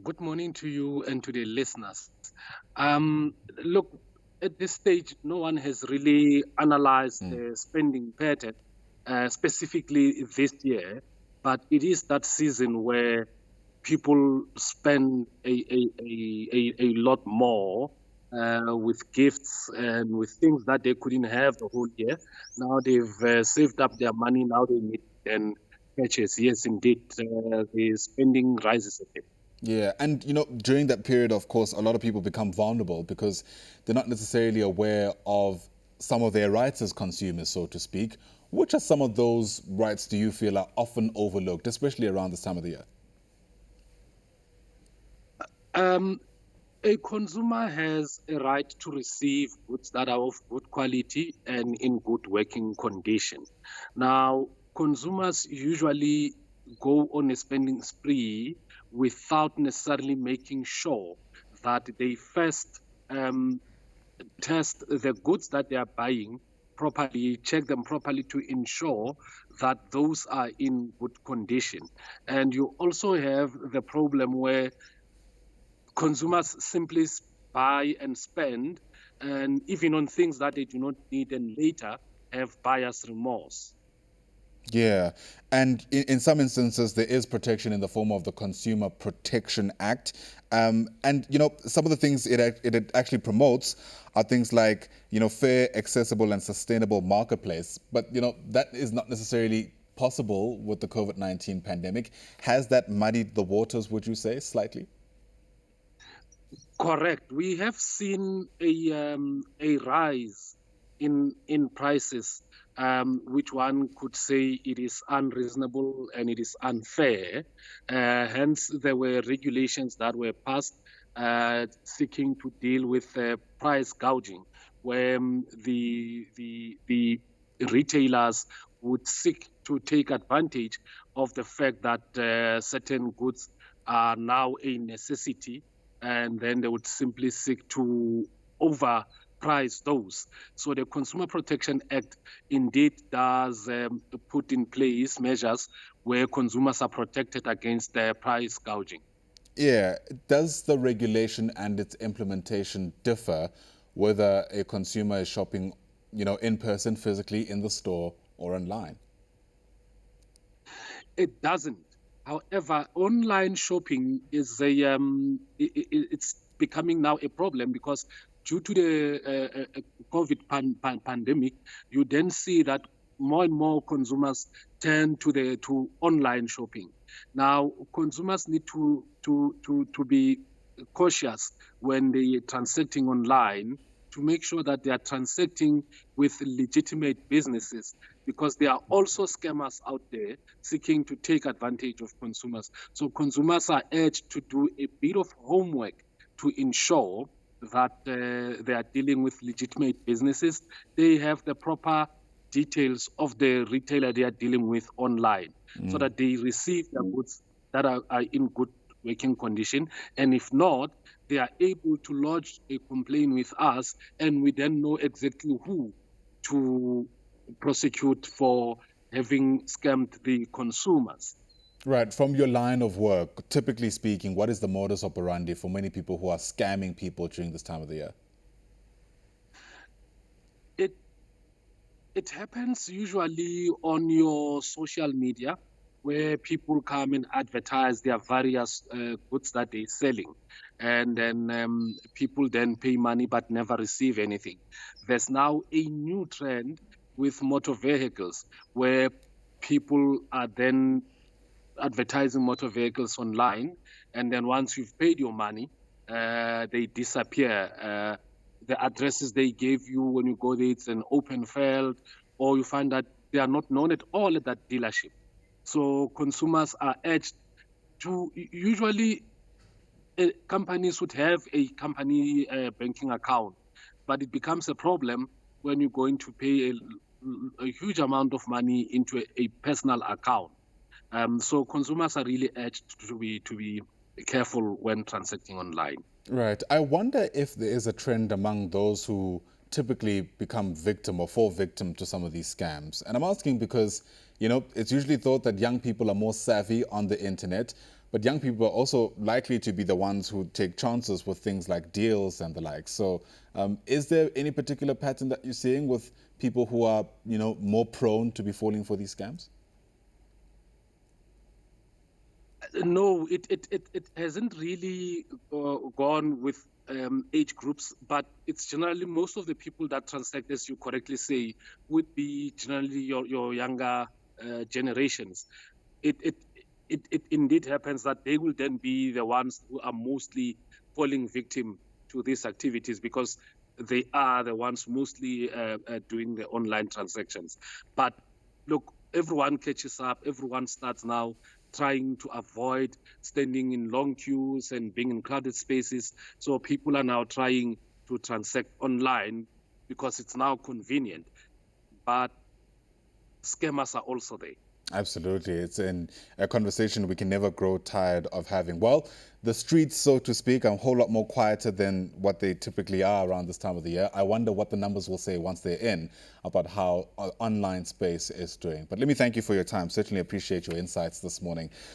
Good morning to you and to the listeners. Look, at this stage, no one has really analyzed Mm. the spending pattern, specifically this year, but it is that season where people spend a lot more with gifts and with things that they couldn't have the whole year. Now they've saved up their money, now they need and purchase. Yes, indeed, the spending rises a bit. Yeah, and during that period, of course, a lot of people become vulnerable because they're not necessarily aware of some of their rights as consumers, so to speak. Which are some of those rights do you feel are often overlooked, especially around this time of the year? Um, a consumer has a right to receive goods that are of good quality and in good working condition. Now, consumers usually go on a spending spree without necessarily making sure that they first test the goods that they are buying properly, check them properly to ensure that those are in good condition. And you also have the problem where consumers simply buy and spend, and even on things that they do not need, and later have buyer's remorse. Yeah, and in some instances, there is protection in the form of the Consumer Protection Act. And, some of the things it actually promotes are things like, fair, accessible, and sustainable marketplace. But, that is not necessarily possible with the COVID-19 pandemic. Has that muddied the waters, would you say, slightly? Correct. We have seen a rise in prices, which one could say it is unreasonable and it is unfair. Hence, there were regulations that were passed seeking to deal with price gouging, where the retailers would seek to take advantage of the fact that certain goods are now a necessity, and then they would simply seek to overprice those. So the Consumer Protection Act indeed does put in place measures where consumers are protected against price gouging. Yeah. Does the regulation and its implementation differ whether a consumer is shopping, in person, physically in the store or online? It doesn't. However, online shopping is it's becoming now a problem because due to the COVID pandemic, you then see that more and more consumers turn to online shopping. Now, consumers need to be cautious when they are transacting online to make sure that they are transacting with legitimate businesses, because there are also scammers out there seeking to take advantage of consumers. So consumers are urged to do a bit of homework to ensure that they are dealing with legitimate businesses. They have the proper details of the retailer they are dealing with online, so that they receive their goods that are in good working condition. And if not, they are able to lodge a complaint with us, and we then know exactly who to prosecute for having scammed the consumers. Right. From your line of work, typically speaking, what is the modus operandi for many people who are scamming people during this time of the year? It it happens usually on your social media, where people come and advertise their various goods that they're selling, and then people then pay money but never receive anything. There's now a new trend with motor vehicles, where people are then advertising motor vehicles online, and then once you've paid your money, they disappear. The addresses they gave you when you go there, it's an open field, or you find that they are not known at all at that dealership. So consumers are urged to usually companies would have a company banking account, but it becomes a problem when you're going to pay a huge amount of money into a personal account. So consumers are really urged to be careful when transacting online. Right. I wonder if there is a trend among those who typically become victim or fall victim to some of these scams. And I'm asking because, it's usually thought that young people are more savvy on the internet, but young people are also likely to be the ones who take chances with things like deals and the like. So is there any particular pattern that you're seeing with people who are, more prone to be falling for these scams? No, it hasn't really gone with age groups, but it's generally most of the people that transact, as you correctly say, would be generally your younger generations. It, it it indeed happens that they will then be the ones who are mostly falling victim to these activities because they are the ones mostly doing the online transactions. But look, everyone catches up, everyone starts now trying to avoid standing in long queues and being in crowded spaces. So people are now trying to transact online because it's now convenient. But scammers are also there. Absolutely. It's a conversation we can never grow tired of having. Well, the streets, so to speak, are a whole lot more quieter than what they typically are around this time of the year. I wonder what the numbers will say once they're in about how online space is doing. But let me thank you for your time. Certainly appreciate your insights this morning.